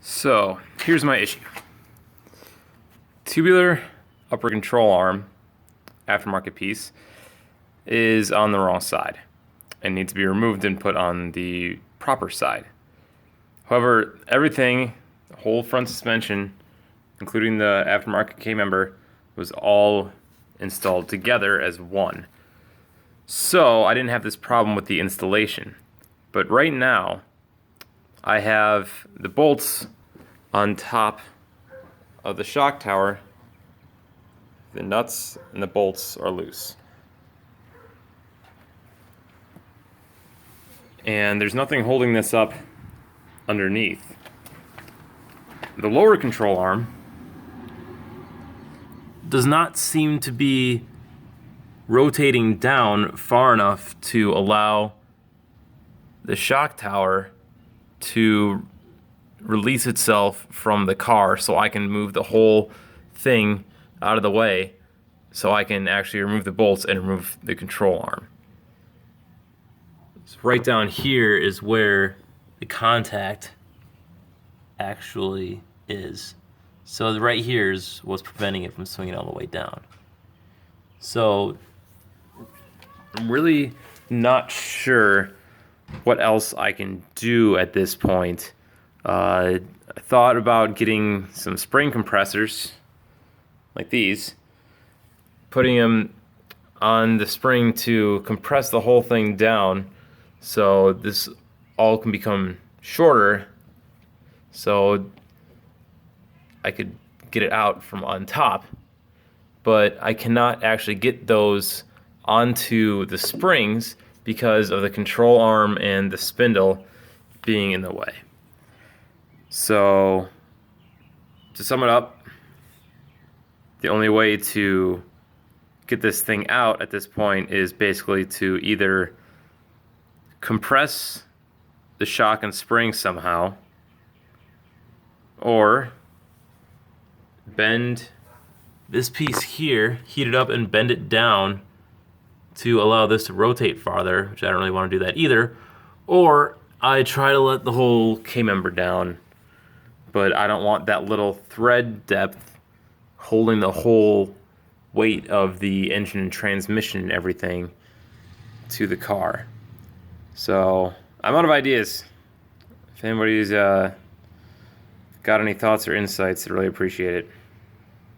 So here's my issue. Tubular upper control arm aftermarket piece is on the wrong side and needs to be removed and put on the proper side. However, everything, the whole front suspension, including the aftermarket K-member, was all installed together as one. So I didn't have this problem with the installation. But right now, I have the bolts on top of the shock tower. The nuts and the bolts are loose. And there's nothing holding this up underneath. The lower control arm does not seem to be rotating down far enough to allow the shock tower to release itself from the car so I can move the whole thing out of the way so I can actually remove the bolts and remove the control arm. So right down here is where the contact actually is. So right here is what's preventing it from swinging all the way down. So I'm really not sure what else I can do at this point. I thought about getting some spring compressors like these, putting them on the spring to compress the whole thing down so this all can become shorter so I could get it out from on top. But I cannot actually get those onto the springs because of the control arm and the spindle being in the way. So to sum it up, the only way to get this thing out at this point is basically to either compress the shock and spring somehow, or bend this piece here, heat it up and bend it down to allow this to rotate farther, which I don't really want to do that either, or I try to let the whole K-member down, but I don't want that little thread depth holding the whole weight of the engine and transmission and everything to the car. So I'm out of ideas. If anybody's got any thoughts or insights, I'd really appreciate it.